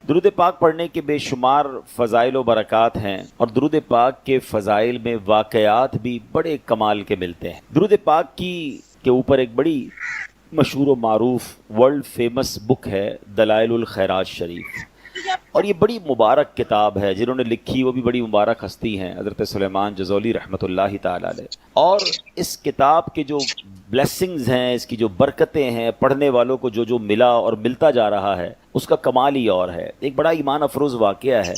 درود پاک پڑھنے کے بے شمار فضائل و برکات ہیں، اور درود پاک کے فضائل میں واقعات بھی بڑے کمال کے ملتے ہیں۔ درود پاک کے اوپر ایک بڑی مشہور و معروف ورلڈ فیمس بک ہے دلائل الخیرات شریف، اور یہ بڑی مبارک کتاب ہے۔ جنہوں نے لکھی وہ بھی بڑی مبارک ہستی ہیں، حضرت سلیمان جزولی رحمۃ اللہ تعالی علیہ۔ اور اس کتاب کے جو بلیسنگز ہیں، اس کی جو برکتیں ہیں، پڑھنے والوں کو جو ملا اور ملتا جا رہا ہے، اس کا کمال ہی اور ہے۔ ایک بڑا ایمان افروز واقعہ ہے،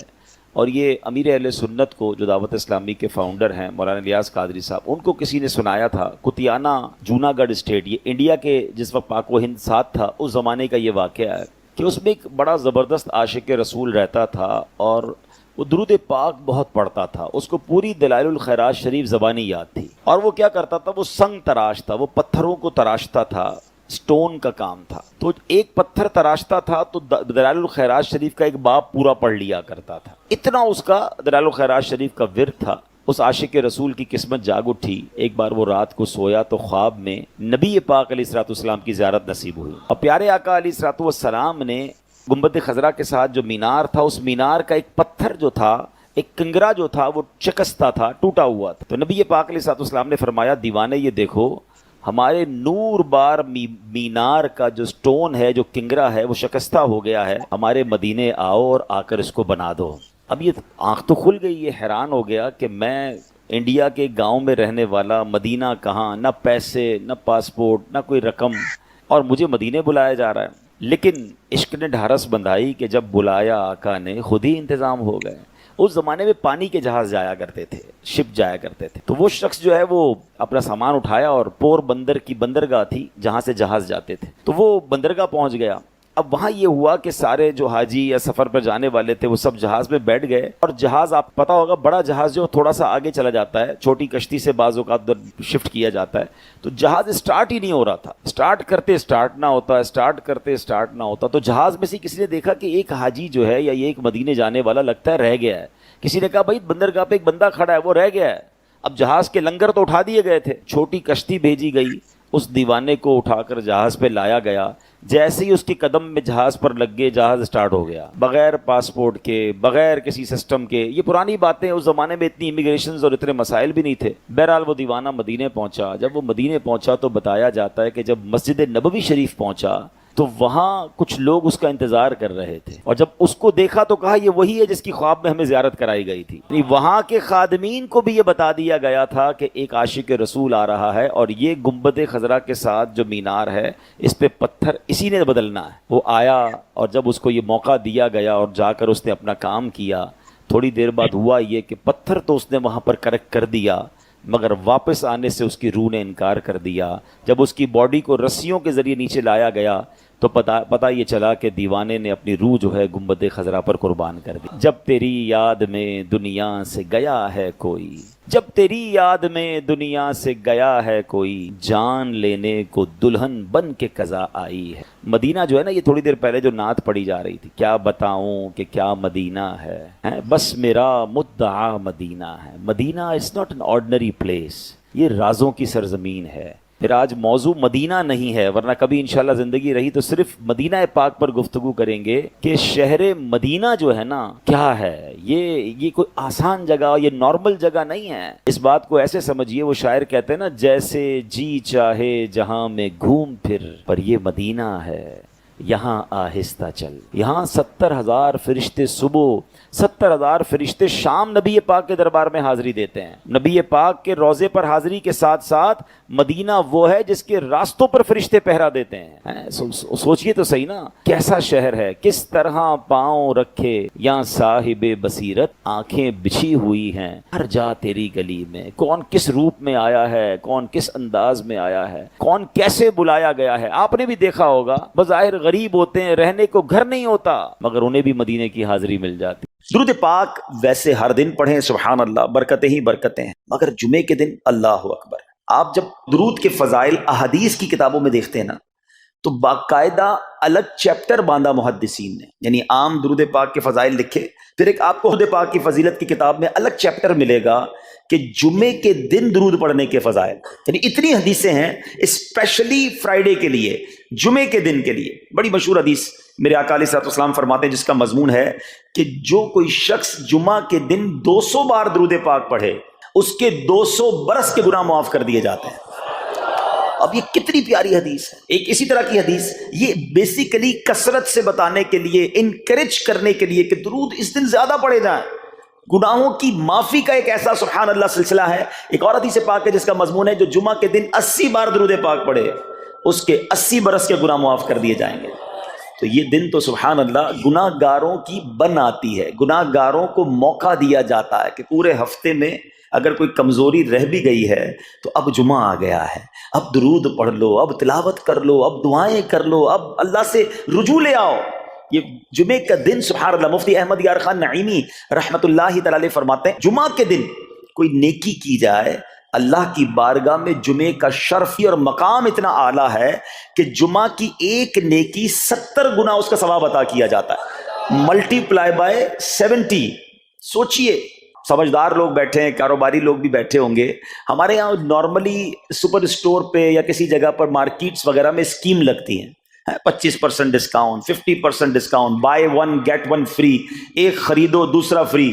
اور یہ امیر اہل سنت کو جو دعوت اسلامی کے فاؤنڈر ہیں مولانا الیاس قادری صاحب، ان کو کسی نے سنایا تھا۔ کتیانہ جوناگڑھ اسٹیٹ، یہ انڈیا کے جس وقت پاک و ہند ساتھ تھا، اس زمانے کا یہ واقعہ ہے کہ اس میں ایک بڑا زبردست عاشق رسول رہتا تھا، اور وہ درود پاک بہت پڑھتا تھا۔ اس کو پوری دلائل الخیرات شریف زبانی یاد تھی، اور وہ کیا کرتا تھا، وہ سنگ تراش تھا، وہ پتھروں کو تراشتا تھا، سٹون کا کام تھا۔ تو ایک پتھر تراشتا تھا تو دلائل الخیرات شریف کا ایک باب پورا پڑھ لیا کرتا تھا، اتنا اس کا دلائل الخیرات شریف کا ورد تھا۔ اس عاشق رسول کی قسمت جاگ اٹھی۔ ایک بار وہ رات کو سویا تو خواب میں نبی پاک علیہ الصلوۃ والسلام کی زیارت نصیب ہوئی، اور پیارے آقا علیہ الصلوۃ والسلام نے گنبد خضرا کے ساتھ جو مینار تھا، اس مینار کا ایک پتھر جو تھا، ایک کنگرا جو تھا، وہ شکستہ تھا، ٹوٹا ہوا تھا۔ تو نبی پاک علیہ الصلوۃ والسلام نے فرمایا، دیوانے یہ دیکھو، ہمارے نور بار مینار کا جو سٹون ہے، جو کنگرا ہے، وہ شکستہ ہو گیا ہے، ہمارے مدینے آؤ اور آ کر اس کو بنا دو۔ اب یہ آنکھ تو کھل گئی، یہ حیران ہو گیا کہ میں انڈیا کے گاؤں میں رہنے والا، مدینہ کہاں، نہ پیسے، نہ پاسپورٹ، نہ کوئی رقم، اور مجھے مدینے بلایا جا رہا ہے۔ لیکن عشق نے ڈھارس بندھائی کہ جب بلایا آقا نے، خود ہی انتظام ہو گئے۔ اس زمانے میں پانی کے جہاز جایا کرتے تھے، شپ جایا کرتے تھے۔ تو وہ شخص جو ہے وہ اپنا سامان اٹھایا، اور پور بندر کی بندرگاہ تھی جہاں سے جہاز جاتے تھے، تو وہ بندرگاہ پہنچ گیا۔ اب وہاں یہ ہوا کہ سارے جو حاجی یا سفر پر جانے والے تھے وہ سب جہاز میں بیٹھ گئے، اور جہاز، آپ پتہ ہوگا بڑا جہاز جو تھوڑا سا آگے چلا جاتا ہے، چھوٹی کشتی سے بعض اوقات شفٹ کیا جاتا ہے، تو جہاز اسٹارٹ ہی نہیں ہو رہا تھا۔ اسٹارٹ کرتے اسٹارٹ نہ ہوتا، اسٹارٹ کرتے اسٹارٹ نہ ہوتا۔ تو جہاز میں سے کسی نے دیکھا کہ ایک حاجی جو ہے، یا یہ ایک مدینے جانے والا لگتا ہے رہ گیا ہے۔ کسی نے کہا بھائی بندرگاہ پہ ایک بندہ کھڑا ہے، وہ رہ گیا ہے۔ اب جہاز کے لنگر تو اٹھا دیے گئے تھے، چھوٹی کشتی بھیجی گئی، اس دیوانے کو اٹھا کر جہاز پہ لایا گیا۔ جیسے ہی اس کے قدم میں جہاز پر لگ گئے، جہاز سٹارٹ ہو گیا، بغیر پاسپورٹ کے، بغیر کسی سسٹم کے۔ یہ پرانی باتیں، اس زمانے میں اتنی امیگریشنز اور اتنے مسائل بھی نہیں تھے۔ بہرحال وہ دیوانہ مدینے پہنچا۔ جب وہ مدینے پہنچا تو بتایا جاتا ہے کہ جب مسجد نبوی شریف پہنچا تو وہاں کچھ لوگ اس کا انتظار کر رہے تھے، اور جب اس کو دیکھا تو کہا یہ وہی ہے جس کی خواب میں ہمیں زیارت کرائی گئی تھی۔ یعنی وہاں کے خادمین کو بھی یہ بتا دیا گیا تھا کہ ایک عاشق رسول آ رہا ہے، اور یہ گنبد خضرا کے ساتھ جو مینار ہے، اس پہ پتھر اسی نے بدلنا ہے۔ وہ آیا، اور جب اس کو یہ موقع دیا گیا اور جا کر اس نے اپنا کام کیا، تھوڑی دیر بعد ہوا یہ کہ پتھر تو اس نے وہاں پر کریکٹ کر دیا، مگر واپس آنے سے اس کی روح نے انکار کر دیا۔ جب اس کی باڈی کو رسیوں کے ذریعے نیچے لایا گیا تو پتہ یہ چلا کہ دیوانے نے اپنی روح جو ہے گنبد خضرا پر قربان کر دی۔ جب تیری یاد میں دنیا سے گیا ہے کوئی، جب تیری یاد میں دنیا سے گیا ہے کوئی، جان لینے کو دلہن بن کے قضا آئی ہے۔ مدینہ جو ہے نا، یہ تھوڑی دیر پہلے جو نعت پڑھی جا رہی تھی، کیا بتاؤں کہ کیا مدینہ ہے، بس میرا مدعا مدینہ ہے۔ Madina is not an ordinary place, یہ رازوں کی سرزمین ہے۔ پھر آج موضوع مدینہ نہیں ہے، ورنہ کبھی انشاءاللہ زندگی رہی تو صرف مدینہ پاک پر گفتگو کریں گے کہ شہر مدینہ جو ہے نا کیا ہے۔ یہ کوئی آسان جگہ، یہ نارمل جگہ نہیں ہے۔ اس بات کو ایسے سمجھیے، وہ شاعر کہتے ہیں نا، جیسے جی چاہے جہاں میں گھوم پھر، پر یہ مدینہ ہے یہاں آہستہ چل۔ یہاں 70,000 فرشتے صبح، 70,000 فرشتے شام نبی پاک کے دربار میں حاضری دیتے ہیں۔ نبی پاک کے روضے پر حاضری کے ساتھ ساتھ مدینہ وہ ہے جس کے راستوں پر فرشتے پہرا دیتے ہیں۔ سوچئے تو صحیح نا، کیسا شہر ہے، کس طرح پاؤں رکھے یا صاحب بصیرت، آنکھیں بچھی ہوئی ہیں ہر جا تیری گلی میں۔ کون کس روپ میں آیا ہے، کون کس انداز میں آیا ہے، کون کیسے بلایا گیا ہے۔ آپ نے بھی دیکھا ہوگا، بظاہر غریب ہوتے ہیں، رہنے کو گھر نہیں ہوتا، مگر انہیں بھی مدینے کی حاضری مل جاتی۔ درود پاک ویسے ہر دن پڑھیں، سبحان اللہ، برکتیں ہی برکتیں ہیں، مگر جمعے کے دن اللہ اکبر۔ آپ جب درود کے فضائل احادیث کی کتابوں میں دیکھتے ہیں نا، تو باقاعدہ الگ چیپٹر باندھا محدثین نے، یعنی عام درود پاک کے فضائل لکھے، پھر ایک آپ کو درود پاک کی فضیلت کی کتاب میں الگ چیپٹر ملے گا کہ جمعے کے دن درود پڑھنے کے فضائل، یعنی اتنی حدیثیں ہیں اسپیشلی فرائیڈے کے لیے، جمعے کے دن کے لیے۔ بڑی مشہور حدیث میرے آقا علیہ الصلوۃ والسلام فرماتے ہیں جس کا مضمون ہے کہ جو کوئی شخص جمعہ کے دن 200 بار درود پاک پڑھے اس کے 200 برس کے گناہ معاف کر دیے جاتے ہیں۔ اب یہ کتنی پیاری حدیث ہے۔ ایک اسی طرح کی حدیث یہ بیسیکلی کثرت سے بتانے کے لیے، انکریج کرنے کے لیے کہ درود اس دن زیادہ پڑھے جائیں، گناہوں کی معافی کا ایک ایسا سبحان اللہ سلسلہ ہے۔ ایک اور حدیث پاک ہے جس کا مضمون ہے جو جمعہ کے دن 80 بار درود پاک پڑھے اس کے 80 برس کے گناہ معاف کر دیے جائیں گے۔ تو یہ دن تو سبحان اللہ گناہ گاروں کی بن آتی ہے، گناہ گاروں کو موقع دیا جاتا ہے کہ پورے ہفتے میں اگر کوئی کمزوری رہ بھی گئی ہے تو اب جمعہ آ گیا ہے، اب درود پڑھ لو، اب تلاوت کر لو، اب دعائیں کر لو، اب اللہ سے رجوع لے آؤ۔ یہ جمعے کا دن سبحان اللہ، مفتی احمد یار خان نعیمی رحمت اللہ تعالی علیہ فرماتے ہیں جمعہ کے دن کوئی نیکی کی جائے اللہ کی بارگاہ میں جمعے کا شرف اور مقام اتنا اعلیٰ ہے کہ جمعہ کی ایک نیکی 70 گنا اس کا ثواب عطا کیا جاتا ہے، ملٹی پلائی بائی 70۔ سوچئے، سمجھدار لوگ بیٹھے ہیں، کاروباری لوگ بھی بیٹھے ہوں گے۔ ہمارے یہاں نارملی سپر اسٹور پہ یا کسی جگہ پر مارکیٹس وغیرہ میں اسکیم لگتی ہیں، 25% discount, 50% discount, buy one get one free, ایک خریدو دوسرا فری۔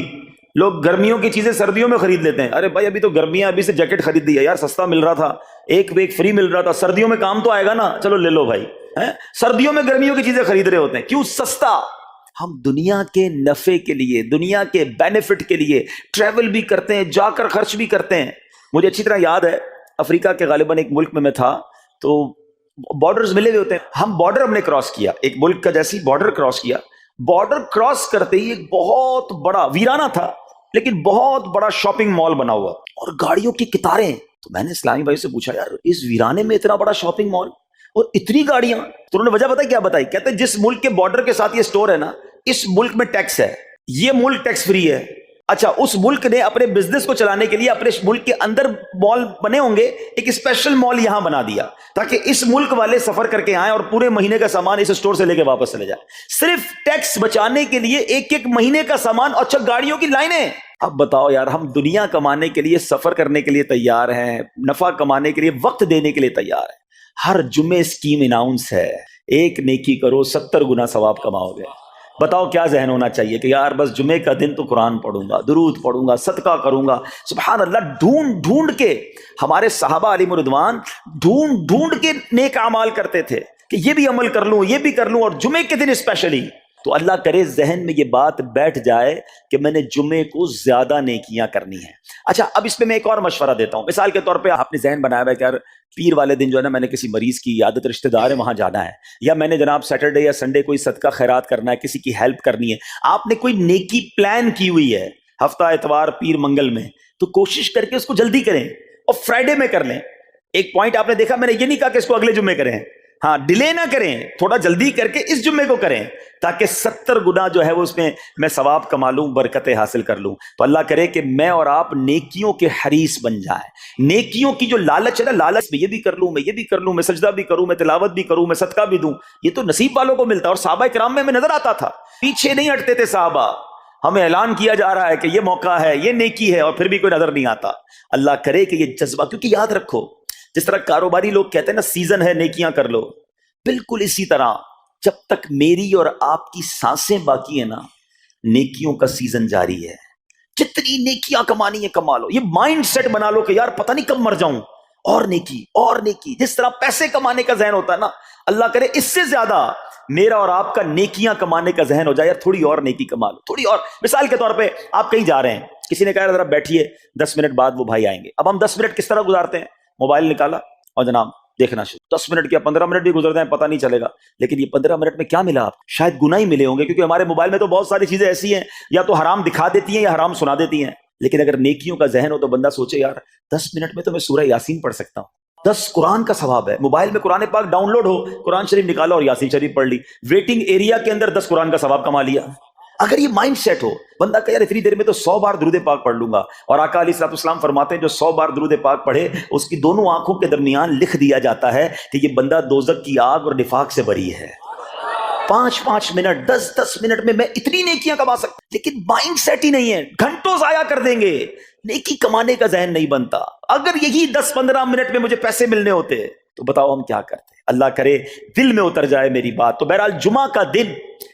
لوگ گرمیوں کی چیزیں سردیوں میں خرید لیتے ہیں، ارے بھائی ابھی تو گرمیاں، ابھی سے جیکٹ خرید دی ہے یار، سستا مل رہا تھا، ایک فری مل رہا تھا، سردیوں میں کام تو آئے گا نا، چلو لے لو بھائی۔ سردیوں میں گرمیوں کی چیزیں خرید رہے ہوتے ہیں، کیوں؟ سستا۔ ہم دنیا کے نفع کے لیے، دنیا کے بینیفٹ کے لیے ٹریول بھی کرتے ہیں، جا کر خرچ بھی کرتے ہیں۔ مجھے اچھی طرح یاد ہے افریقہ کے غالباً ایک ملک میں تھا، تو بارڈرز ملے ہوئے ہوتے ہیں، ہم بارڈر ہم نے کراس کیا، ایک ملک کا جیسی بارڈر کراس کیا، بارڈر کراس کرتے ہی ایک بہت بڑا ویرانہ تھا لیکن بہت بڑا شاپنگ مال بنا ہوا اور گاڑیوں کی قطاریں۔ تو میں نے اسلامی بھائی سے پوچھا یار اس ویرانے میں اتنا بڑا شاپنگ مال اور اتنی گاڑیاں؟ تو انہوں نے وجہ بتائی، کیا بتائی؟ کہتے ہیں جس ملک کے بارڈر کے ساتھ یہ سٹور ہے نا، اس ملک میں ٹیکس ہے، یہ ملک ٹیکس فری ہے۔ اچھا، اس ملک نے اپنے بزنس کو چلانے کے لیے اپنے ملک کے اندر مال بنے ہوں گے، ایک اسپیشل مال یہاں بنا دیا تاکہ اس ملک والے سفر کر کے آئیں اور پورے مہینے کا سامان اس سٹور سے لے کے واپس چلے جائیں، صرف ٹیکس بچانے کے لیے ایک مہینے کا سامان۔ اچھا، گاڑیوں کی لائنیں۔ اب بتاؤ یار، ہم دنیا کمانے کے لیے، سفر کرنے کے لیے تیار ہیں، نفع کمانے کے لیے وقت دینے کے لیے تیار ہیں، ہر جمعے اسکیم اناؤنس ہے، ایک نیکی کرو 70 گنا ثواب کماؤ گے۔ بتاؤ کیا ذہن ہونا چاہیے کہ یار بس جمعے کا دن تو قرآن پڑھوں گا، درود پڑھوں گا، صدقہ کروں گا۔ سبحان اللہ، ڈھونڈ ڈھونڈ کے ہمارے صحابہ علیہم الرضوان ڈھونڈ ڈھونڈ کے نیک اعمال کرتے تھے کہ یہ بھی عمل کر لوں، یہ بھی کر لوں، اور جمعے کے دن اسپیشلی۔ تو اللہ کرے ذہن میں یہ بات بیٹھ جائے کہ میں نے جمعے کو زیادہ نیکیاں کرنی ہیں۔ اچھا، اب اس پہ میں ایک اور مشورہ دیتا ہوں۔ مثال کے طور پہ آپ نے ذہن بنایا ہوا ہے کہ یار پیر والے دن جو ہے نا میں نے کسی مریض کی عیادت، رشتہ دار ہے وہاں جانا ہے، یا میں نے جناب سیٹرڈے یا سنڈے کوئی صدقہ خیرات کرنا ہے، کسی کی ہیلپ کرنی ہے۔ آپ نے کوئی نیکی پلان کی ہوئی ہے ہفتہ اتوار پیر منگل میں، تو کوشش کر کے اس کو جلدی کریں اور فرائیڈے میں کر لیں۔ ایک پوائنٹ آپ نے دیکھا، میں نے یہ نہیں کہا کہ اس کو اگلے جمعے کریں، ہاں ڈیلے نہ کریں، تھوڑا جلدی کر کے اس جمعے کو کریں تاکہ 70 گنا جو ہے وہ اس میں ثواب کما لوں، برکتیں حاصل کر لوں۔ تو اللہ کرے کہ میں اور آپ نیکیوں کے حریص بن جائیں۔ نیکیوں کی جو لالچ ہے نا، لالچ میں یہ بھی کر لوں، میں یہ بھی کر لوں، میں سجدہ بھی کروں، میں تلاوت بھی کروں، میں صدقہ بھی دوں، یہ تو نصیب والوں کو ملتا ہے۔ اور صحابہ کرام میں نظر آتا تھا، پیچھے نہیں ہٹتے تھے صحابہ، ہمیں اعلان کیا جا رہا ہے کہ یہ موقع ہے، یہ نیکی ہے، اور پھر بھی کوئی نظر نہیں آتا۔ اللہ کرے کہ یہ جذبہ، کیونکہ یاد رکھو جس طرح کاروباری لوگ کہتے ہیں نا سیزن ہے نیکیاں کر لو، بالکل اسی طرح جب تک میری اور آپ کی سانسیں باقی ہیں نا، نیکیوں کا سیزن جاری ہے۔ جتنی نیکیاں کمانی ہے کما لو، یہ مائنڈ سیٹ بنا لو کہ یار پتہ نہیں کب مر جاؤں، اور نیکی اور نیکی۔ جس طرح پیسے کمانے کا ذہن ہوتا ہے نا، اللہ کرے اس سے زیادہ میرا اور آپ کا نیکیاں کمانے کا ذہن ہو جائے، یار تھوڑی اور نیکی کما لو، تھوڑی اور۔ مثال کے طور پہ آپ کہیں جا رہے ہیں، کسی نے کہا ذرا بیٹھیے 10 منٹ بعد وہ بھائی آئیں گے۔ اب ہم 10 منٹ کس طرح گزارتے ہیں؟ موبائل نکالا اور جناب دیکھنا شروع، 10 منٹ کیا 15 منٹ بھی گزر جائیں پتہ نہیں چلے گا، لیکن یہ 15 منٹ میں کیا ملا آپ؟ شاید گناہ ہی ملے ہوں گے، کیونکہ ہمارے موبائل میں تو بہت ساری چیزیں ایسی ہیں یا تو حرام دکھا دیتی ہیں یا حرام سنا دیتی ہیں۔ لیکن اگر نیکیوں کا ذہن ہو تو بندہ سوچے یار 10 منٹ میں تو میں سورہ یاسین پڑھ سکتا ہوں، 10 قرآن کا ثواب ہے۔ موبائل میں قرآن پاک ڈاؤن لوڈ ہو، قرآن شریف نکالا اور یاسین شریف پڑھ لی، ویٹنگ ایریا کے اندر 10 قرآن کا ثواب کما لیا۔ اگر یہ مائنڈ سیٹ ہو، بندہ کہ یار اتنی دیر میں تو 100 بار درود پاک پڑھ لوں گا، اور آقا علیہ الصلوۃ والسلام فرماتے ہیں جو 100 بار درود پاک پڑھے اس کی دونوں آنکھوں کے درمیان لکھ دیا جاتا ہے کہ یہ بندہ دوزخ کی آگ اور نفاق سے بری ہے۔ 5 منٹ 10 منٹ میں میں اتنی نیکیاں کما سکتا، لیکن مائنڈ سیٹ ہی نہیں ہے، گھنٹوں ضائع کر دیں گے، نیکی کمانے کا ذہن نہیں بنتا۔ اگر یہی 10-15 منٹ میں مجھے پیسے ملنے ہوتے تو بتاؤ ہم کیا کرتے ہیں؟ اللہ کرے دل میں اتر جائے میری بات۔ تو بہرحال جمعہ کا دن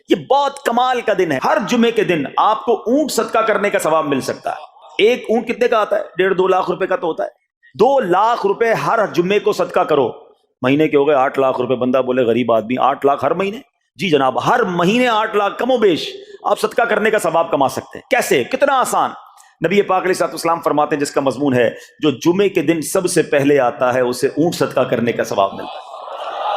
یہ بہت کمال کا دن ہے۔ ہر جمعے کے دن آپ کو اونٹ صدقہ کرنے کا ثواب مل سکتا ہے۔ ایک اونٹ کتنے کا آتا ہے؟ 1.5-2 لاکھ روپے کا تو ہوتا ہے۔ 2 لاکھ روپے ہر جمعے کو صدقہ کرو، مہینے کے ہو گئے 8 لاکھ روپے۔ بندہ بولے غریب آدمی 8 لاکھ ہر مہینے؟ جی جناب، ہر مہینے 8 لاکھ کم و بیش آپ صدقہ کرنے کا ثواب کما سکتے ہیں۔ کیسے؟ کتنا آسان۔ نبی پاک علیہ الصلوۃ والسلام فرماتے ہیں، جس کا مضمون ہے جو جمعے کے دن سب سے پہلے آتا ہے اسے اونٹ صدقہ کرنے کا ثواب ملتا ہے،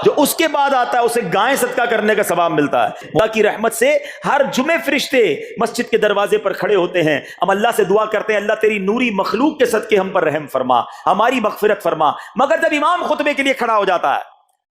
جو اس کے بعد آتا ہے اسے گائے صدقہ کرنے کا ثواب ملتا ہے۔ اللہ کی رحمت سے ہر جمعے فرشتے مسجد کے دروازے پر کھڑے ہوتے ہیں، ہم اللہ سے دعا کرتے ہیں اللہ تیری نوری مخلوق کے صدقے ہم پر رحم فرما، ہماری مغفرت فرما۔ مگر جب امام خطبے کے لیے کھڑا ہو جاتا ہے،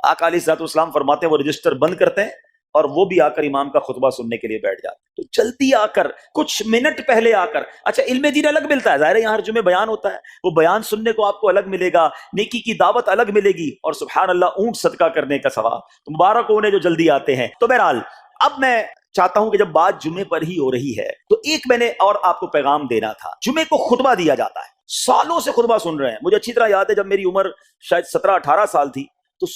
آقا علیہ الصلوۃ والسلام فرماتے ہیں وہ رجسٹر بند کرتے ہیں اور وہ بھی آ کر امام کا خطبہ سننے کے لیے بیٹھ جاتے ہیں۔ تو جلدی آ کر، کچھ منٹ پہلے آ کر، اچھا علم دین الگ ملتا ہے، ظاہر ہے یہاں ہر جمعے بیان ہوتا ہے، وہ بیان سننے کو آپ کو الگ ملے گا، نیکی کی دعوت الگ ملے گی، اور سبحان اللہ اونٹ صدقہ کرنے کا ثواب۔ تو مبارک ہو انہیں جو جلدی آتے ہیں۔ تو بہرحال اب میں چاہتا ہوں کہ جب بات جمعے پر ہی ہو رہی ہے تو ایک میں نے اور آپ کو پیغام دینا تھا۔ جمعے کو خطبہ دیا جاتا ہے، سالوں سے خطبہ سن رہے ہیں۔ مجھے اچھی طرح یاد ہے جب میری عمر شاید 17-18 سال تھی تو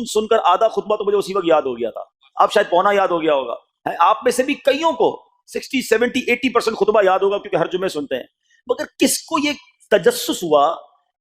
سن کر آدھا خطبہ تو مجھے اسی وقت یاد ہو گیا تھا، اب شاید پونا یاد ہو گیا ہوگا۔ آپ میں سے بھی کئیوں کو 60-70-80% خطبہ یاد ہوگا کیونکہ ہر جمعے سنتے ہیں۔ مگر کس کو یہ تجسس ہوا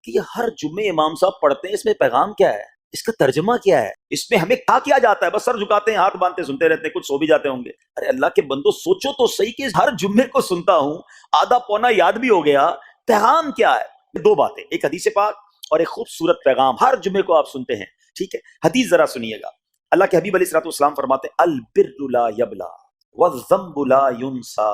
کہ یہ ہر جمعے امام صاحب پڑھتے ہیں، اس میں پیغام کیا ہے، اس کا ترجمہ کیا ہے، اس میں ہمیں کیا جاتا ہے؟ بس سر جھکاتے ہیں، ہاتھ باندھتے سنتے رہتے ہیں، کچھ سو بھی جاتے ہوں گے۔ ارے اللہ کے بندو سوچو تو صحیح کہ ہر جمعے کو سنتا ہوں، آدھا پونا یاد بھی ہو گیا، پیغام کیا ہے؟ 2 باتیں، ایک حدیث پاک اور ایک خوبصورت پیغام۔ ہر جمعے کو آپ سنتے ہیں، ٹھیک ہے؟ حدیث ذرا سنیے گا۔ اللہ کے حبیب علیہ الصلوۃ والسلام فرماتے ہیں البر لا یبلا والذنب لا ینسا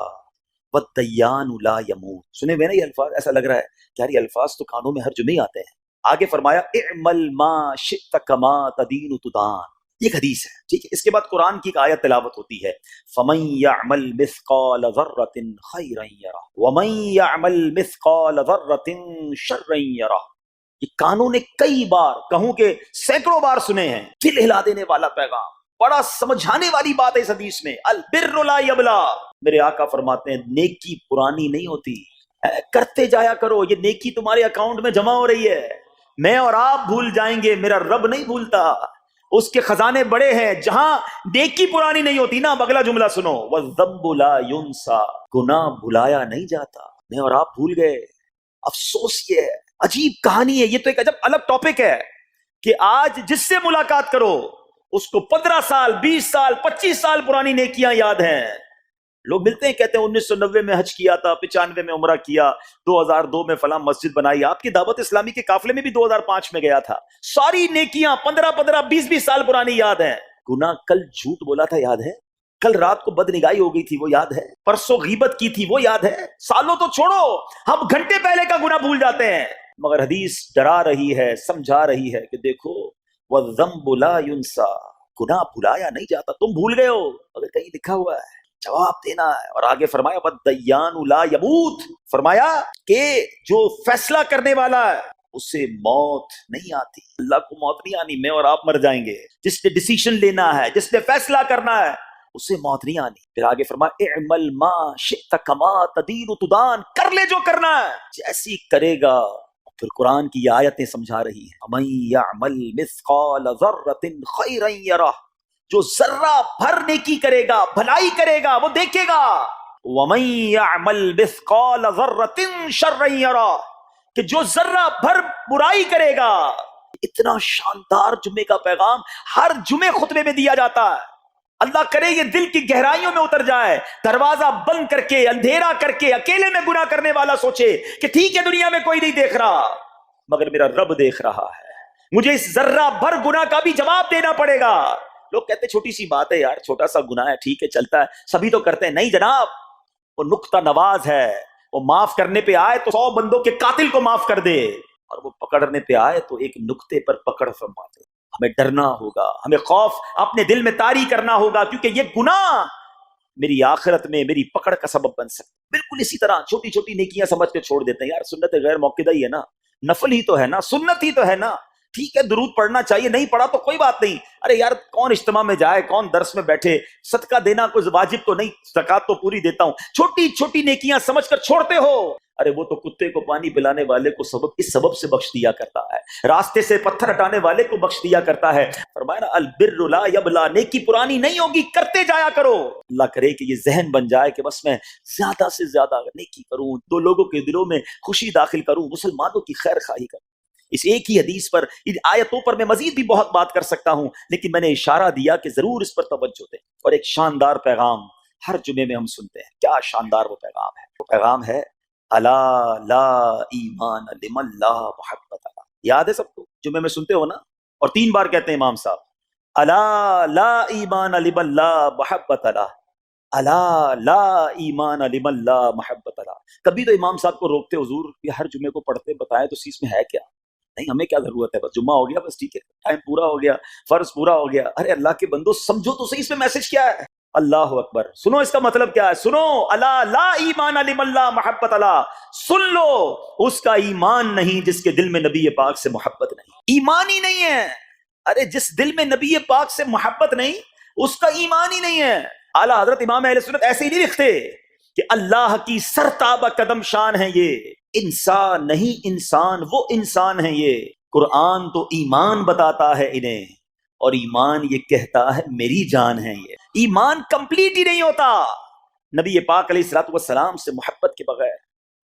والدیان لا یموت۔ سنے ہوئے نا یہ الفاظ؟ ایسا لگ رہا ہے کہ یار یہ الفاظ تو کانوں میں ہر جمعے آتے ہیں۔ آگے فرمایا اعمل ما شئت کما تدین تدان، یہ ایک حدیث ہے، ٹھیک ہے؟ اس کے بعد قرآن کی ایک آیت تلاوت ہوتی ہے فمن یعمل مثقال ذرۃ خیرا یرہ ومن یعمل مثقال ذرۃ شرا یرہ۔ یہ کانوں نے کئی بار، کہوں کہ سینکڑوں بار سنے ہیں، دل ہلا دینے والا پیغام، بڑا سمجھانے والی بات ہے اس حدیث میں۔ البر لا یبلا، میرے آقا فرماتے ہیں نیکی پرانی نہیں ہوتی، کرتے جایا کرو، یہ نیکی تمہارے اکاؤنٹ میں جمع ہو رہی ہے۔ میں اور آپ بھول جائیں گے، میرا رب نہیں بھولتا، اس کے خزانے بڑے ہیں۔ جہاں نیکی پرانی نہیں ہوتی نا، اگلا جملہ سنو، والذنب لا ینسا، گناہ بھلایا نہیں جاتا۔ میں اور آپ بھول گئے، افسوس یہ ہے، عجیب کہانی ہے۔ یہ تو ایک عجب الگ ٹاپک ہے کہ آج جس سے ملاقات کرو اس کو 15 سال 20 سال 25 سال پرانی نیکیاں یاد ہیں۔ لوگ ملتے ہیں کہتے ہیں 1990 میں حج کیا تھا، 95 میں عمرہ کیا، 2002 میں فلاں مسجد بنائی۔ آپ کی دعوت اسلامی کے قافلے میں بھی 2005 میں گیا تھا۔ ساری نیکیاں 15 20 سال پرانی یاد ہیں۔ گناہ کل جھوٹ بولا تھا یاد ہے، کل رات کو بد نگاہی ہو گئی تھی وہ یاد ہے، پرسوں غیبت کی تھی وہ یاد ہے۔ سالوں تو چھوڑو، ہم گھنٹے پہلے کا گناہ بھول جاتے ہیں۔ مگر حدیث ڈرا رہی ہے، سمجھا رہی ہے کہ دیکھو وَالذَّنبُ لَا يُنسَى، گناہ بھلایا نہیں جاتا۔ تم بھول گئے ہو، اگر کہیں لکھا ہوا ہے جواب دینا ہے۔ اور آگے فرمایا وَالدَّيَّانُ لَا يَمُوتُ، فرمایا کہ جو فیصلہ کرنے والا ہے اسے موت نہیں آتی۔ اللہ کو موت نہیں آنی، میں اور آپ مر جائیں گے۔ جس نے ڈیسیشن لینا ہے، جس نے فیصلہ کرنا ہے، اسے موت نہیں آنی۔ پھر آگے فرمایا اعمل ما شئت کما تدین تدان، کر لے جو کرنا ہے، جیسی کرے گا۔ پھر قرآن کی یہ آیتیں سمجھا رہی ہیں وَمَن يَعْمَلْ مِثْقَالَ ذَرَّةٍ خَيْرًا يَرَهُ، جو ذرہ بھر نیکی کرے گا، بھلائی کرے گا، وہ دیکھے گا۔ وَمَن يَعْمَلْ مِثْقَالَ ذَرَّةٍ شَرًّا يَرَهُ، کہ جو ذرہ بھر برائی کرے گا۔ اتنا شاندار جمعے کا پیغام ہر جمعے خطبے میں دیا جاتا ہے۔ اللہ کرے یہ دل کی گہرائیوں میں اتر جائے، دروازہ بند کر کے، اندھیرا کر کے، اکیلے میں گناہ کرنے والا سوچے کہ ٹھیک ہے دنیا میں کوئی نہیں دیکھ رہا مگر میرا رب دیکھ رہا ہے، مجھے اس ذرہ بھر گناہ کا بھی جواب دینا پڑے گا۔ لوگ کہتے ہیں چھوٹی سی بات ہے یار، چھوٹا سا گناہ ہے، ٹھیک ہے چلتا ہے، سبھی تو کرتے ہیں۔ نہیں جناب، وہ نقطہ نواز ہے، وہ معاف کرنے پہ آئے تو 100 بندوں کے قاتل کو معاف کر دے، اور وہ پکڑنے پہ آئے تو ایک نقطے پر پکڑ فرما دے۔ ہمیں ڈرنا ہوگا، ہمیں خوف اپنے دل میں طاری کرنا ہوگا، کیونکہ یہ گناہ میری آخرت میں میری پکڑ کا سبب بن سکتا۔ بالکل اسی طرح چھوٹی چھوٹی نیکیاں سمجھ کے چھوڑ دیتے ہیں، یار سنت غیر موقدہ ہی ہے نا، نفل ہی تو ہے نا، سنت ہی تو ہے نا، ٹھیک ہے درود پڑھنا چاہیے، نہیں پڑھا تو کوئی بات نہیں۔ ارے یار کون اجتماع میں جائے، کون درس میں بیٹھے، صدقہ دینا کوئی واجب تو نہیں، زکوٰۃ تو پوری دیتا ہوں، چھوٹی چھوٹی نیکیاں سمجھ کر چھوڑتے ہو۔ ارے وہ تو کتے کو پانی پلانے والے کو اس سبب سے بخش دیا کرتا ہے، راستے سے پتھر ہٹانے والے کو بخش دیا کرتا ہے۔ فرمایا نا البر لا یبلا، نیکی پرانی نہیں ہوگی، کرتے جایا کرو۔ اللہ کرے کہ یہ ذہن بن جائے کہ بس میں زیادہ سے زیادہ نیکی کروں، دو لوگوں کے دلوں میں خوشی داخل کروں، مسلمانوں کی خیر خواہی کروں۔ اس ایک ہی حدیث پر، ان آیتوں پر میں مزید بھی بہت بات کر سکتا ہوں، لیکن میں نے اشارہ دیا کہ ضرور اس پر توجہ دیں۔ اور ایک شاندار پیغام ہر جمعے میں ہم سنتے ہیں، کیا شاندار وہ پیغام ہے! وہ پیغام ہے الا لا ایمان لمن لا محبت له۔ یاد ہے سب کو؟ جمعے میں سنتے ہو نا؟ اور 3 بار کہتے ہیں امام صاحب، الا لا ایمان لمن لا محبت له، الا لا ایمان لمن لا محبت له۔ کبھی تو امام صاحب کو روکتے، حضور یہ ہر جمعے کو پڑھتے بتائیں تو اس میں ہے کیا؟ نہیں، ہمیں کیا ضرورت ہے، بس جمعہ ہو گیا، بس ٹھیک ہے، ٹائم پورا ہو گیا، فرض پورا ہو گیا۔ ارے اللہ کے بندو سمجھو تو صحیح، اس میں میسج کیا ہے؟ اللہ اکبر! سنو اس کا مطلب کیا ہے، سنو، الا لا ایمان لمن لا محبت لا، سن لو، اس کا ایمان نہیں جس کے دل میں نبی پاک سے محبت نہیں، ایمان ہی نہیں ہے۔ ارے جس دل میں نبی پاک سے محبت نہیں، اس کا ایمان ہی نہیں ہے۔ اعلیٰ حضرت امام اہل سنت ایسے ہی نہیں لکھتے کہ اللہ کی سرتابہ قدم شان ہے یہ، انسان نہیں انسان، وہ انسان ہے یہ۔ قرآن تو ایمان بتاتا ہے انہیں، اور ایمان یہ کہتا ہے میری جان ہے یہ۔ ایمان کمپلیٹ ہی نہیں ہوتا نبی پاک علیہ الصلوۃ والسلام سے محبت کے بغیر۔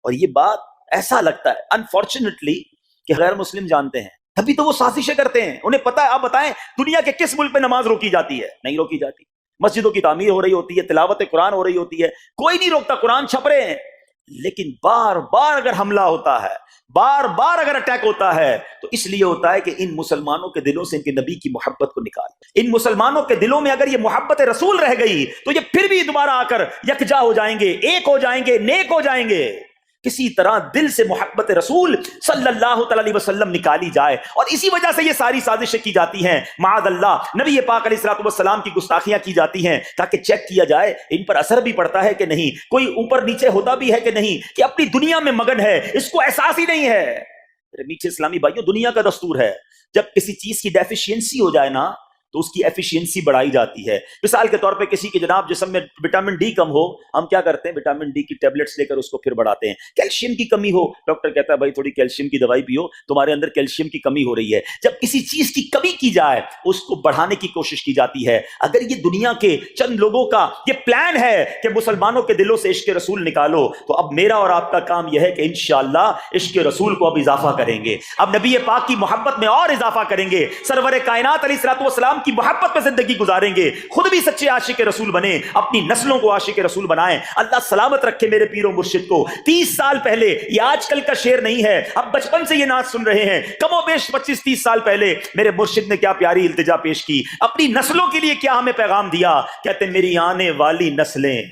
اور یہ بات ایسا لگتا ہے انفارچونیٹلی کہ غیر مسلم جانتے ہیں، ابھی تو وہ سازشیں کرتے ہیں، انہیں پتا ہے۔ آپ بتائیں دنیا کے کس ملک پہ نماز روکی جاتی ہے؟ نہیں روکی جاتی۔ مسجدوں کی تعمیر ہو رہی ہوتی ہے، تلاوت قرآن ہو رہی ہوتی ہے، کوئی نہیں روکتا، قرآن چھپ رہے ہیں، لیکن بار بار اگر حملہ ہوتا ہے، بار بار اگر اٹیک ہوتا ہے، تو اس لیے ہوتا ہے کہ ان مسلمانوں کے دلوں سے ان کے نبی کی محبت کو نکال۔ ان مسلمانوں کے دلوں میں اگر یہ محبت رسول رہ گئی تو یہ پھر بھی دوبارہ آ کر یکجا ہو جائیں گے، ایک ہو جائیں گے، نیک ہو جائیں گے۔ کسی طرح دل سے محبت رسول صلی اللہ تعالی علیہ وسلم نکالی جائے، اور اسی وجہ سے یہ ساری سازشیں کی جاتی ہیں۔ معاذ اللہ، نبی پاک علیہ الصلوۃ والسلام کی گستاخیاں کی جاتی ہیں تاکہ چیک کیا جائے ان پر اثر بھی پڑتا ہے کہ نہیں، کوئی اوپر نیچے ہوتا بھی ہے کہ نہیں، کہ اپنی دنیا میں مگن ہے، اس کو احساس ہی نہیں ہے۔ میرے میٹھے اسلامی بھائیوں، دنیا کا دستور ہے جب کسی چیز کی ڈیفیشینسی ہو جائے نا تو اس کی ایفیشینسی بڑھائی جاتی ہے۔ مثال کے طور پہ کسی کے جناب جسم میں وٹامن ڈی کم ہو، ہم کیا کرتے ہیں، وٹامن ڈی کی ٹیبلٹس لے کر اس کو پھر بڑھاتے ہیں۔ کیلشیم کی کمی ہو، ڈاکٹر کہتا ہے بھائی تھوڑی کیلشیم کی دوائی پیو، تمہارے اندر کیلشیم کی کمی ہو رہی ہے۔ جب کسی چیز کی کمی کی جائے اس کو بڑھانے کی کوشش کی جاتی ہے۔ اگر یہ دنیا کے چند لوگوں کا یہ پلان ہے کہ مسلمانوں کے دلوں سے عشق رسول نکالو، تو اب میرا اور آپ کا کام یہ ہے کہ انشاءاللہ عشق رسول کو اب اضافہ کریں گے، اب نبی پاک کی محبت میں اور اضافہ کریں گے، سرور کائنات علیہ الصلوۃ والسلام کی محبت میں زندگی گزاریں گے، خود بھی سچے عاشق رسول بنیں، اپنی نسلوں کو عاشق رسول بنائیں۔ اللہ سلامت رکھے میرے پیر و مرشد کو۔ 30 سال پہلے، یہ آج کل کا شعر نہیں ہے، اب بچپن سے یہ نعت سن رہے ہیں، کم و بیش 25-30 سال پہلے میرے مرشد نے کیا پیاری التجا پیش کی، اپنی نسلوں کے لیے کیا ہمیں پیغام دیا۔ کہتے میری آنے والی نسلیں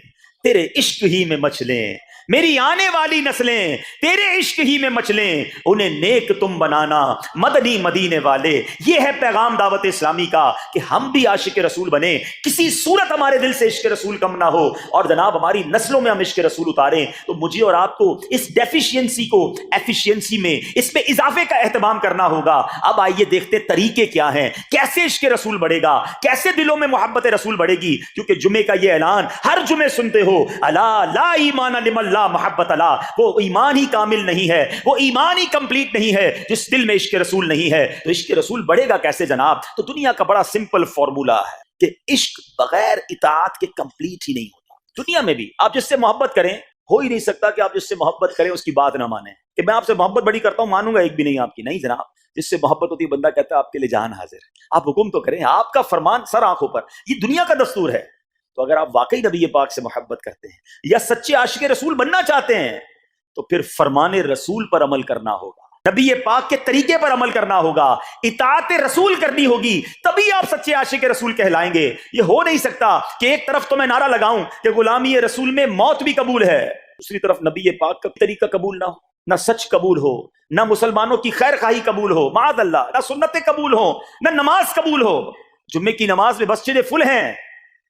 تیرے عشق ہی میں مچلیں، میری آنے والی نسلیں تیرے عشق ہی میں مچلیں، انہیں نیک تم بنانا مدنی مدینے والے۔ یہ ہے پیغام دعوت اسلامی کا کہ ہم بھی عاشق رسول بنیں، کسی صورت ہمارے دل سے عشق رسول کم نہ ہو، اور جناب ہماری نسلوں میں ہم عشق رسول اتاریں۔ تو مجھے اور آپ کو اس ڈیفیشینسی کو ایفیشینسی میں، اس میں اضافے کا اہتمام کرنا ہوگا۔ اب آئیے دیکھتے طریقے کیا ہیں، کیسے عشق رسول بڑھے گا، کیسے دلوں میں محبت رسول بڑھے گی، کیونکہ جمعے کا یہ اعلان ہر جمعے سنتے ہو، الا لا ایمان لمن لا محبت اللہ، وہ ایمان ہی کامل نہیں ہے، وہ ایمان ہی کمپلیٹ نہیں ہے جس دل میں عشق رسول نہیں ہے۔ تو عشق رسول بڑھے گا کیسے جناب؟ تو دنیا کا بڑا سمپل فارمولا ہے کہ عشق بغیر اطاعت کے کمپلیٹ ہی نہیں ہوتا۔ دنیا میں بھی آپ جس سے محبت کریں، ہو ہی نہیں سکتا کہ آپ جس سے محبت کریں اس کی بات نہ مانیں، کہ میں آپ سے محبت بڑی کرتا ہوں مانوں گا ایک بھی نہیں آپ کی، نہیں جناب۔ جس سے محبت ہوتی ہے بندہ کہتا ہے آپ کے لیے جان حاضر ہے، آپ حکم تو کریں، آپ کا فرمان سر آنکھوں پر، یہ دنیا کا دستور ہے۔ تو اگر آپ واقعی نبی پاک سے محبت کرتے ہیں یا سچے عاشق رسول بننا چاہتے ہیں تو پھر فرمان رسول پر عمل کرنا ہوگا، نبی پاک کے طریقے پر عمل کرنا ہوگا، اطاعت رسول کرنی ہوگی، تبھی آپ سچے عاشق رسول کہلائیں گے۔ یہ ہو نہیں سکتا کہ ایک طرف تو میں نعرہ لگاؤں کہ غلامی رسول میں موت بھی قبول ہے، دوسری طرف نبی پاک کا طریقہ قبول نہ ہو، نہ سچ قبول ہو، نہ مسلمانوں کی خیر خواہی قبول ہو، معاذ اللہ، نہ سنتیں قبول ہو، نہ نماز قبول ہو۔ جمعے کی نماز میں مسجدیں فل ہیں،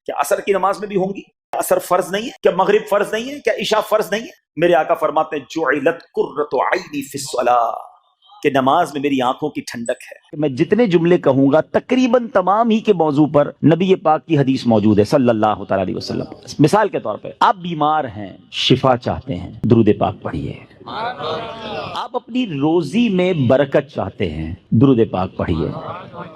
کیا عصر کی نماز میں بھی ہوں گی؟ عصر فرض نہیں ہے؟ کیا مغرب فرض نہیں ہے؟ کیا عشاء فرض نہیں ہے؟ میرے آقا فرماتے ہیں جعلت قرۃ عینی فی الصلاۃ، کہ نماز میں میری آنکھوں کی ٹھنڈک ہے۔ میں جتنے جملے کہوں گا تقریباً تمام ہی کے موضوع پر نبی پاک کی حدیث موجود ہے صلی اللہ تعالی علیہ وسلم۔ مثال کے طور پہ آپ بیمار ہیں، شفا چاہتے ہیں، درود پاک پڑھیے، آپ اپنی روزی میں برکت چاہتے ہیں، درود پاک پڑھیے۔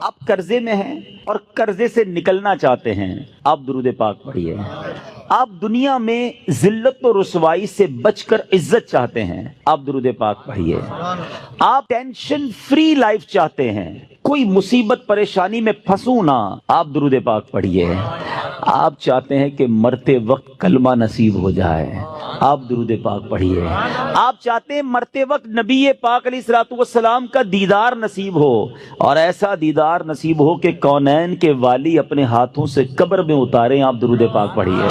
آپ قرضے میں ہیں اور قرضے سے نکلنا چاہتے ہیں، آپ درود پاک پڑھیے۔ آپ دنیا میں ذلت و رسوائی سے بچ کر عزت چاہتے ہیں، آپ درود پاک پڑھیے۔ آپ ٹینشن فری لائف چاہتے ہیں، کوئی مصیبت پریشانی میں پھنسوں نہ، آپ درود پاک پڑھیے۔ آپ چاہتے ہیں کہ مرتے وقت کلمہ نصیب ہو جائے، آپ درود پاک پڑھیے۔ آپ چاہتے ہیں مرتے وقت نبی پاک علیہ الصلوۃ والسلام کا دیدار نصیب ہو، اور ایسا دیدار نصیب ہو کہ کونین کے والی اپنے ہاتھوں سے قبر میں اتاریں، آپ درود پاک پڑھیے۔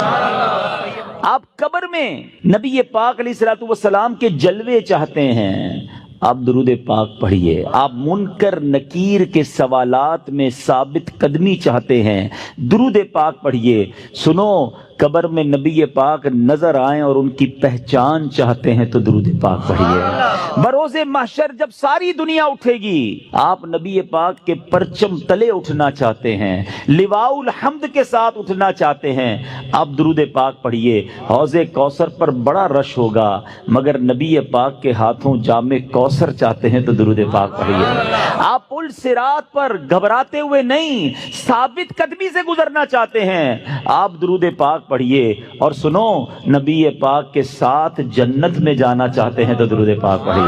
آپ قبر میں نبی پاک علیہ الصلوۃ والسلام کے جلوے چاہتے ہیں، آپ درود پاک پڑھیے۔ آپ منکر نکیر کے سوالات میں ثابت قدمی چاہتے ہیں، درود پاک پڑھیے۔ سنو، قبر میں نبی پاک نظر آئیں اور ان کی پہچان چاہتے ہیں تو درود پاک پڑھیے۔ بروز محشر جب ساری دنیا اٹھے گی، آپ نبی پاک کے پرچم تلے اٹھنا چاہتے ہیں، لواء الحمد کے ساتھ اٹھنا چاہتے ہیں، آپ درود پاک پڑھیے۔ حوض کوثر پر بڑا رش ہوگا، مگر نبی پاک کے ہاتھوں جام کوثر چاہتے ہیں تو درود پاک پڑھیے۔ آپ پل صراط پر گھبراتے ہوئے نہیں، ثابت قدمی سے گزرنا چاہتے ہیں، آپ درود پاک پڑھیے۔ اور سنو، نبی پاک کے ساتھ جنت میں جانا چاہتے ہیں تو درود پاک پڑھیے۔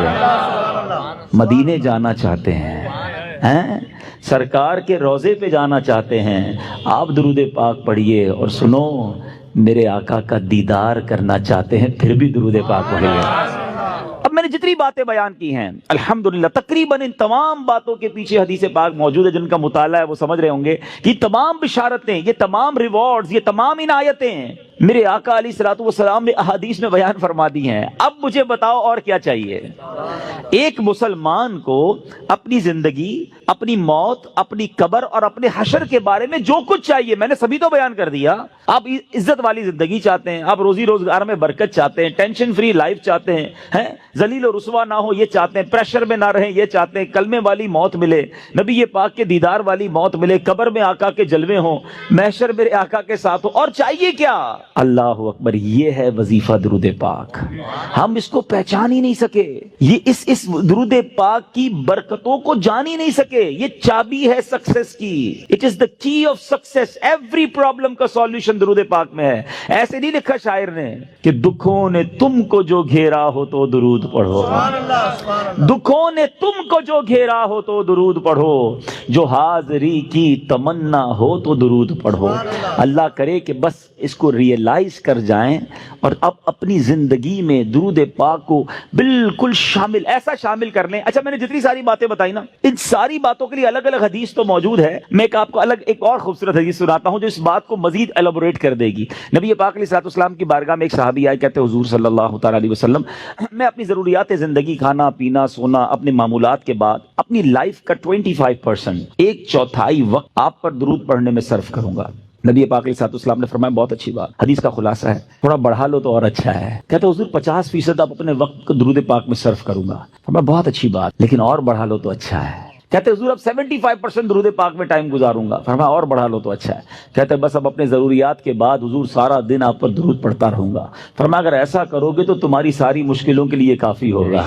مدینے جانا چاہتے ہیں، سرکار کے روضے پہ جانا چاہتے ہیں، آپ درود پاک پڑھیے۔ اور سنو، میرے آقا کا دیدار کرنا چاہتے ہیں، پھر بھی درود پاک پڑھیے۔ اب میں نے جتنی باتیں بیان کی ہیں الحمدللہ، تقریباً ان تمام باتوں کے پیچھے حدیث پاک موجود ہے، جن کا مطالعہ ہے وہ سمجھ رہے ہوں گے کہ یہ تمام بشارتیں، یہ تمام ریوارڈز، یہ تمام عنایتیں میرے آقا علیہ الصلوۃ والسلام نے احادیث میں بیان فرما دی ہیں۔ اب مجھے بتاؤ اور کیا چاہیے؟ ایک مسلمان کو اپنی زندگی، اپنی موت، اپنی قبر اور اپنے حشر کے بارے میں جو کچھ چاہیے میں نے سبھی تو بیان کر دیا۔ آپ عزت والی زندگی چاہتے ہیں، آپ روزی روزگار میں برکت چاہتے ہیں، ٹینشن فری لائف چاہتے ہیں، ذلیل و رسوا نہ ہو یہ چاہتے ہیں، پریشر میں نہ رہیں یہ چاہتے ہیں، کلمے والی موت ملے، نبی پاک کے دیدار والی موت ملے، قبر میں آقا کے جلوے ہوں، محشر میرے آقا کے ساتھ ہو، اور چاہیے کیا؟ اللہ اکبر، یہ ہے وظیفہ درود پاک۔ ہم اس کو پہچان ہی نہیں سکے، یہ اس درود پاک کی برکتوں کو جان ہی نہیں سکے۔ یہ چابی ہے سکسیس کی، اٹ از دا کی آف سکسیس۔ ایوری پرابلم کا سولوشن درود پاک میں ہے۔ ایسے نہیں لکھا شاعر نے کہ دکھوں نے تم کو جو گھیرا ہو تو درود پڑھو، دکھوں نے تم کو جو گھیرا ہو تو درود پڑھو، جو حاضری کی تمنا ہو تو درود پڑھو۔ اللہ کرے کہ بس اس کو ریئلائز کر جائیں اور اب اپنی زندگی میں درود پاک کو بالکل شامل، ایسا شامل کر لیں۔ اچھا، میں نے جتنی ساری باتیں بتائی نا، ان ساری باتوں کے لیے الگ الگ حدیث تو موجود ہے، میں آپ کو الگ ایک اور خوبصورت حدیث سناتا ہوں جو اس بات کو مزید ایلابوریٹ کر دے گی۔ نبی پاک علیہ الصلوۃ والسلام کی بارگاہ میں ایک صحابی آئے، کہتے حضور صلی اللہ تعالی علیہ وسلم، میں اپنی ضروریات زندگی، کھانا پینا سونا، اپنے معمولات کے بعد اپنی لائف کا 25%، ایک چوتھائی وقت آپ پر درود پڑھنے میں صرف کروں گا۔ نبی پاک علیہ الصلوۃ والسلام نے فرمایا بہت اچھی بات، حدیث کا خلاصہ ہے، تھوڑا بڑھا لو تو اور اچھا ہے۔ کہتے حضور 50% آپ اپنے وقت کو درود پاک میں صرف کروں گا۔ فرمایا بہت اچھی بات، لیکن اور بڑھا لو تو اچھا ہے۔ کہتے حضور اب 75% درود پاک میں ٹائم گزاروں گا۔ فرمایا اور بڑھا لو تو اچھا ہے۔ کہتے بس اب اپنے ضروریات کے بعد حضور سارا دن آپ پر درود پڑھتا رہوں گا۔ فرمایا اگر ایسا کرو گے تو تمہاری ساری مشکلوں کے لیے کافی ہوگا،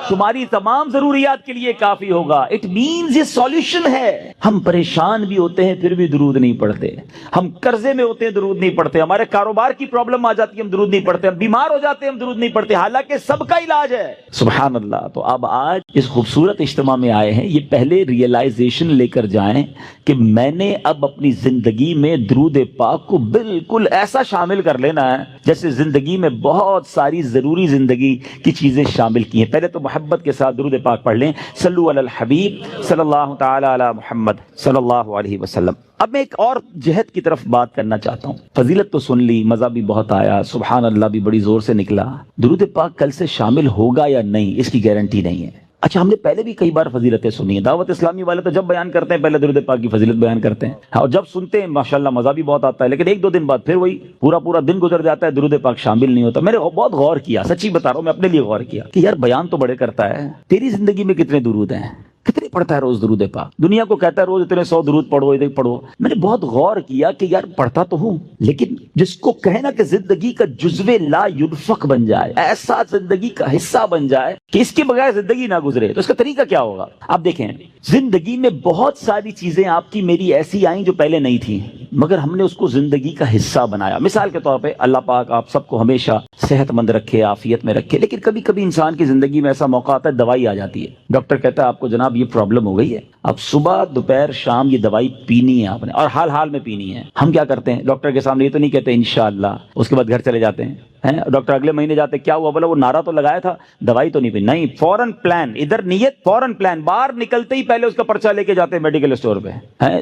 تمہاری تمام ضروریات کے لیے کافی ہوگا۔ اٹ مینز یہ سولوشن ہے۔ ہم پریشان بھی ہوتے ہیں پھر بھی درود نہیں پڑھتے، ہم قرضے میں ہوتے ہیں درود نہیں پڑھتے، ہمارے کاروبار کی پرابلم آ جاتی ہے ہم درود نہیں پڑھتے، ہم بیمار ہو جاتے ہیں ہم درود نہیں پڑھتے، حالانکہ سب کا علاج ہے۔ سبحان اللہ۔ تو اب آج اس خوبصورت اجتماع میں آئے ہیں، یہ پہلے ریئلائزیشن لے کر جائیں کہ میں نے اب اپنی زندگی میں درود پاک کو بالکل ایسا شامل کر لینا ہے جیسے زندگی میں بہت ساری ضروری زندگی کی چیزیں شامل کی ہیں۔ پہلے تو محبت کے ساتھ درود پاک پڑھ لیں، صلو علی الحبیب صلی اللہ تعالی علی محمد صلی اللہ علیہ وسلم۔ اب میں ایک اور جہت کی طرف بات کرنا چاہتا ہوں۔ فضیلت تو سن لی، مزہ بھی بہت آیا، سبحان اللہ بھی بڑی زور سے نکلا، درود پاک کل سے شامل ہوگا یا نہیں اس کی گارنٹی نہیں ہے۔ اچھا، ہم نے پہلے بھی کئی بار فضیلتیں سنی ہیں، دعوت اسلامی والے تو جب بیان کرتے ہیں پہلے درود پاک کی فضیلت بیان کرتے ہیں، اور جب سنتے ہیں ماشاءاللہ مزہ بھی بہت آتا ہے، لیکن ایک دو دن بعد پھر وہی پورا دن گزر جاتا ہے، درود پاک شامل نہیں ہوتا۔ میں نے بہت غور کیا، سچی بتا رہا ہوں، میں اپنے لیے غور کیا کہ یار بیان تو بڑے کرتا ہے، تیری زندگی میں کتنے درود ہیں، کتنے پڑھتا ہے روز درود پاک, دنیا کو کہتا ہے روز اتنے 100 درود پڑھو, اتنے پڑھو. میں نے بہت غور کیا کہ یار پڑھتا تو ہوں, لیکن جس کو کہنا کہ زندگی کا جزو لا ينفق بن جائے, ایسا زندگی کا حصہ بن جائے کہ اس کے بغیر زندگی نہ گزرے, تو اس کا طریقہ کیا ہوگا؟ آپ دیکھیں, زندگی میں بہت ساری چیزیں آپ کی میری ایسی آئیں جو پہلے نہیں تھیں, مگر ہم نے اس کو زندگی کا حصہ بنایا. مثال کے طور پہ اللہ پاک آپ سب کو ہمیشہ صحت مند رکھے, عافیت میں رکھے, لیکن کبھی کبھی انسان کی زندگی میں ایسا موقع آتا ہے دوائی آ جاتی ہے, ڈاکٹر کہتا ہے آپ کو جناب یہ پرابلم ہو گئی ہے, اب صبح دوپہر شام یہ دوائی پینی ہے آپ نے, اور حال حال میں پینی ہے. ہم کیا کرتے ہیں, ڈاکٹر کے سامنے یہ تو نہیں کہتے انشاءاللہ, اس کے بعد گھر چلے جاتے ہیں. ڈاکٹر اگلے مہینے جاتے, کیا ہوا؟ بولا وہ نعرہ تو لگایا تھا, دوائی تو نہیں پی. نہیں, فوراً پلان, ادھر نیت, فوراً پلان, باہر نکلتے ہی پہلے اس کا پرچہ لے کے جاتے ہیں میڈیکل اسٹور پہ,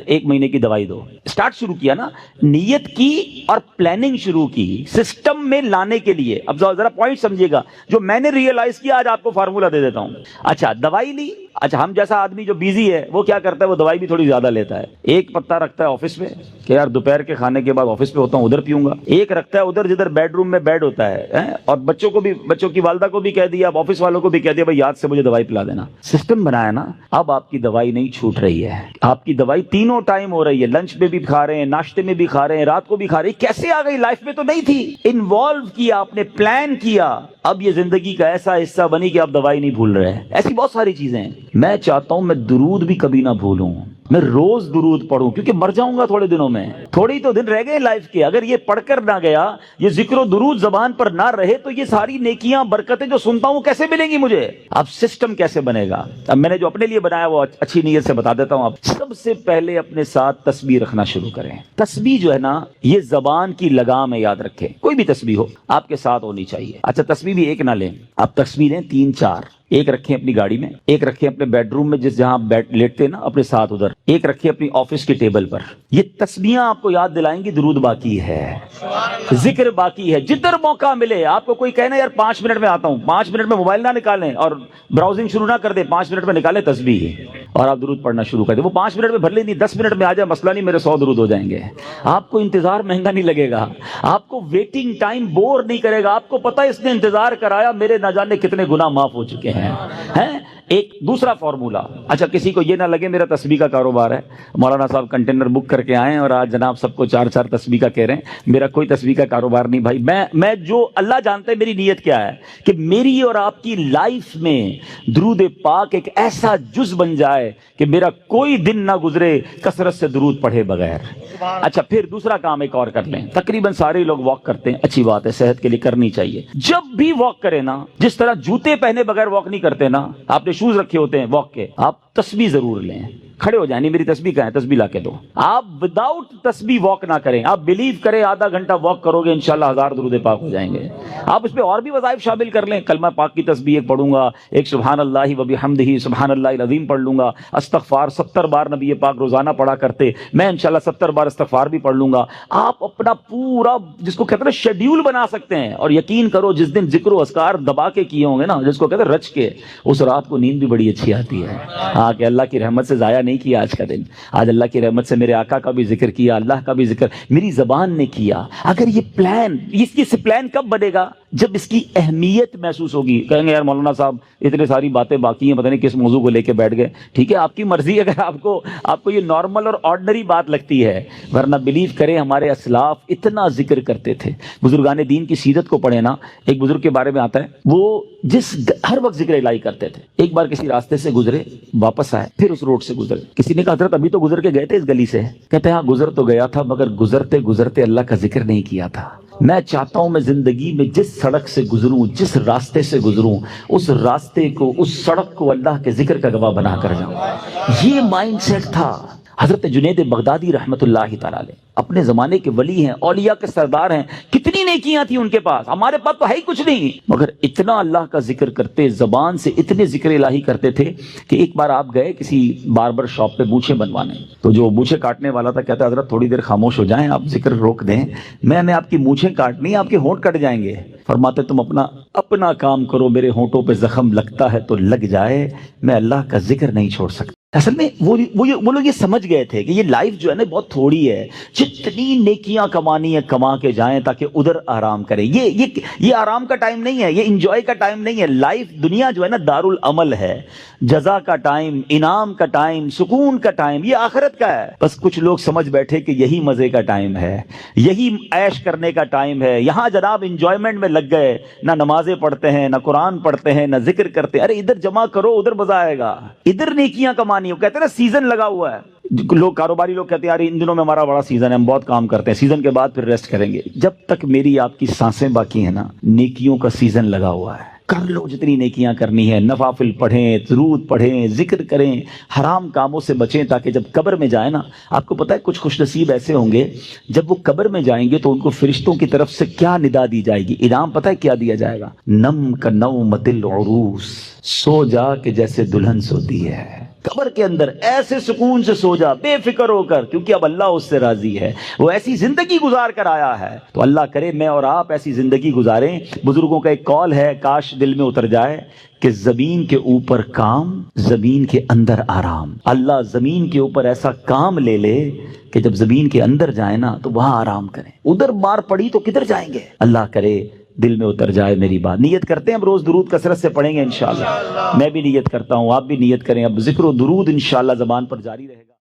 1 مہینے کی دوائی دو. اسٹارٹ شروع کیا نا, نیت کی اور پلاننگ شروع کی سسٹم میں لانے کے لیے. اب ذرا پوائنٹ سمجھیے گا, جو میں نے ریئلائز کیا آج آپ کو فارمولا دے دیتا ہوں. اچھا دوائی لی, اچھا ہم جیسا آدمی جو بیزی ہے وہ کیا کرتا ہے, وہ دوائی بھی تھوڑی زیادہ لیتا ہے. ایک پتا رکھتا ہے آفس میں کہ یار دوپہر کے کھانے کے بعد آفس پہ ہوتا ہوں ادھر پیوں گا. ایک رکھتا ہے ادھر جدھر بیڈ روم میں بیڈ ہوتا ہے, اور بچوں کو بھی, بچوں کی والدہ کو بھی کہہ دیا, اب آفس والوں کو بھی کہہ دیا بھائی یاد سے مجھے دوائی پلا دینا. سسٹم بنایا نا, اب آپ کی دوائی نہیں چھوٹ رہی ہے, آپ کی دوائی تینوں ٹائم ہو رہی ہے, لنچ میں بھی کھا رہے ہیں, ناشتے میں بھی کھا رہے ہیں, رات کو بھی کھا رہے ہیں. کیسے آ گئی؟ لائف میں تو نہیں تھی, انوالو کیا آپ نے, پلان کیا, اب یہ زندگی کا ایسا حصہ بنی کہ آپ دوائی نہیں بھول رہے. ایسی بہت ساری چیزیں ہیں. میں چاہتا ہوں میں درود بھی کبھی نہ بھولوں, میں روز درود پڑھوں, کیونکہ مر جاؤں گا تھوڑے دنوں میں, تھوڑی تو دن رہ گئے لائف کے. اگر یہ پڑھ کر نہ گیا, یہ ذکر و درود زبان پر نہ رہے, تو یہ ساری نیکیاں برکتیں جو سنتا ہوں کیسے ملیں گی مجھے؟ اب سسٹم کیسے بنے گا؟ اب میں نے جو اپنے لیے بنایا وہ اچھی نیت سے بتا دیتا ہوں. آپ سب سے پہلے اپنے ساتھ تسبیح رکھنا شروع کریں. تسبیح جو ہے نا, یہ زبان کی لگام ہے, یاد رکھیں. کوئی بھی تسبیح ہو آپ کے ساتھ ہونی چاہیے. اچھا تسبیح بھی ایک نہ لیں, آپ تسبیح لیں 3-4. ایک رکھیں اپنی گاڑی میں, ایک رکھیں اپنے بیڈ روم میں جس جہاں لیٹتے نا اپنے ساتھ ادھر, ایک رکھیں اپنی آفس کی ٹیبل پر. یہ تسبیحاں آپ کو یاد دلائیں گی درود باقی ہے, ذکر باقی ہے. جدھر موقع ملے آپ کو کوئی کہنا یار 5 منٹ میں آتا ہوں, 5 منٹ میں موبائل نہ نکالیں اور براؤزنگ شروع نہ کر دیں, 5 منٹ میں نکالیں تسبیح اور آپ درود پڑھنا شروع کر دیں. وہ 5 منٹ میں بھر لیں, نہیں 10 منٹ میں آ جائے, مسئلہ نہیں, میرے 100 درود ہو جائیں گے. آپ کو انتظار مہنگا نہیں لگے گا, آپ کو ویٹنگ ٹائم بور نہیں کرے گا. آپ کو پتہ اس نے انتظار کرایا, میرے نہ جانے کتنے گناہ معاف ہو چکے ہیں. ایک دوسرا فارمولا, اچھا کسی کو یہ نہ لگے میرا تسبیح کا کاروبار ہے, مولانا صاحب کنٹینر بک کر کے آئے اور آج جناب سب کو 4-4 تسبیح کا کہہ رہے ہیں. میرا کوئی تسبیح کا کاروبار نہیں بھائی. میں جو اللہ جانتا ہے میری نیت کیا ہے, کہ میری اور آپ کی لائف میں درود پاک ایک ایسا جز بن جائے کہ میرا کوئی دن نہ گزرے کثرت سے درود پڑھے بغیر. اچھا پھر دوسرا کام ایک اور کر لیں. تقریباً سارے لوگ واک کرتے ہیں, اچھی بات ہے, صحت کے لیے کرنی چاہیے. جب بھی واک کریں نا, جس طرح جوتے پہنے بغیر واک نہیں کرتے نا, آپ نے شوز رکھے ہوتے ہیں واک کے, آپ تسبیح ضرور لیں. کھڑے ہو جائیں, نہیں میری تسبیح کہاں ہے, تسبیح لا کے دو. آپ وداؤٹ تسبیح واک نہ کریں. آپ بلیو کریں آدھا گھنٹہ واک کرو گے انشاءاللہ 1000 درود پاک ہو جائیں گے. آپ اس میں اور بھی وظائف شامل کر لیں. کلمہ پاک کی تسبیح ایک پڑھوں گا, ایک سبحان اللہ و بحمدہ سبحان اللہ العظیم پڑھ لوں گا. استغفار 70 بار نبی پاک روزانہ پڑھا کرتے, میں انشاءاللہ 70 بار استغفار بھی پڑھ لوں گا. آپ اپنا پورا جس کو کہتے ہیں شیڈیول بنا سکتے ہیں, اور یقین کرو جس دن ذکر و اذکار دبا کے کیے ہوں گے نا, جس کو کہتے ہیں رچ کے, اس رات کو نیند بھی بڑی اچھی آتی ہے. ہاں کہ اللہ کی رحمت سے ضائع نہیں کیا آج کا دن, آج اللہ کی رحمت سے میرے آقا کا بھی ذکر کیا, اللہ کا بھی ذکر میری زبان نے کیا. اگر یہ پلان, اس کی پلان کب بنے گا؟ جب اس کی اہمیت محسوس ہوگی. کہیں گے یار مولانا صاحب اتنے ساری باتیں باقی ہیں, پتہ نہیں کس موضوع کو لے کے بیٹھ گئے. ٹھیک ہے, آپ کی مرضی. اگر آپ کو یہ نارمل اور آرڈنری بات لگتی ہے, ورنہ بلیو کریں ہمارے اسلاف اتنا ذکر کرتے تھے. بزرگان دین کی سیرت کو پڑھیں نا, ایک بزرگ کے بارے میں آتا ہے, وہ ہر وقت ذکر الہی کرتے تھے. ایک بار کسی راستے سے گزرے, واپس آئے, پھر اس روڈ سے گزرے. کسی نے کہا حضرت ابھی تو گزر کے گئے تھے اس گلی سے. کہتے ہیں ہاں گزر تو گیا تھا, مگر گزرتے گزرتے اللہ کا ذکر نہیں کیا تھا. میں چاہتا ہوں میں زندگی میں جس سڑک سے گزروں, جس راستے سے گزروں, اس راستے کو, اس سڑک کو اللہ کے ذکر کا گواہ بنا کر جاؤں. یہ مائنڈ سیٹ تھا. حضرت جنید بغدادی رحمت اللہ تعالی علیہ اپنے زمانے کے ولی ہیں, اولیاء کے سردار ہیں. کتنی نیکیاں تھیں ان کے پاس, ہمارے پاس تو ہے ہی کچھ نہیں, مگر اتنا اللہ کا ذکر کرتے, زبان سے اتنے ذکر الہی کرتے تھے کہ ایک بار آپ گئے کسی باربر شاپ پہ مونچھیں بنوانے. تو جو مونچھیں کاٹنے والا تھا کہتا حضرت تھوڑی دیر خاموش ہو جائیں, آپ ذکر روک دیں, میں نے آپ کی مونچھیں کاٹنی, آپ کے ہونٹ کٹ جائیں گے. فرماتے تم اپنا کام کرو, میرے ہونٹوں پہ زخم لگتا ہے تو لگ جائے, میں اللہ کا ذکر نہیں چھوڑ سکتا. اصل میں وہ لوگ یہ سمجھ گئے تھے کہ یہ لائف جو ہے نا بہت تھوڑی ہے، جتنی نیکیاں کمانی ہے کما کے جائیں تاکہ ادھر آرام کریں. یہ آرام کا ٹائم نہیں ہے، یہ انجوائے کا ٹائم نہیں ہے. لائف دنیا جو ہے نا دارالعمل ہے، جزا کا ٹائم، انعام کا ٹائم، سکون کا ٹائم یہ آخرت کا ہے. بس کچھ لوگ سمجھ بیٹھے کہ یہی مزے کا ٹائم ہے، یہی عیش کرنے کا ٹائم ہے. یہاں جناب انجوائمنٹ میں لگ گئے، نہ نمازیں پڑھتے ہیں، نہ قرآن پڑھتے ہیں، نہ ذکر کرتے ہیں. ارے ادھر جمع کرو، ادھر مزہ آئے گا. ادھر نیکیاں کمانی ہو. کہتے ہیں نا سیزن لگا ہوا ہے. لوگ کاروباری لوگ کہتے ہیں یار ان دنوں میں ہمارا بڑا سیزن ہے، ہم بہت کام کرتے ہیں، سیزن کے بعد پھر ریسٹ کریں گے. جب تک میری آپ کی سانسیں باقی ہیں نا، نیکیوں کا سیزن لگا ہوا ہے. کر لو جتنی نیکیاں کرنی ہے، نوافل پڑھیں، درود پڑھیں، ذکر کریں، حرام کاموں سے بچیں، تاکہ جب قبر میں جائیں نا، آپ کو پتہ ہے کچھ خوش نصیب ایسے ہوں گے جب وہ قبر میں جائیں گے تو ان کو فرشتوں کی طرف سے کیا ندا دی جائے گی، انعام پتہ ہے کیا دیا جائے گا؟ نم کا نومۃ العروس، سو جا کہ جیسے دلہن سوتی ہے. قبر کے اندر ایسے سکون سے سو جا، بے فکر ہو کر، کیونکہ اب اللہ اس سے راضی ہے. وہ ایسی زندگی گزار کر آیا ہے. تو اللہ کرے میں اور آپ ایسی زندگی گزاریں. بزرگوں کا ایک قول ہے، کاش دل میں اتر جائے کہ زمین کے اوپر کام، زمین کے اندر آرام. اللہ زمین کے اوپر ایسا کام لے لے کہ جب زمین کے اندر جائیں نا تو وہاں آرام کریں. ادھر مار پڑی تو کدھر جائیں گے؟ اللہ کرے دل میں اتر جائے میری بات. نیت کرتے ہیں اب روز درود کثرت سے پڑھیں گے انشاءاللہ. میں بھی نیت کرتا ہوں، آپ بھی نیت کریں. اب ذکر و درود انشاءاللہ زبان پر جاری رہے گا.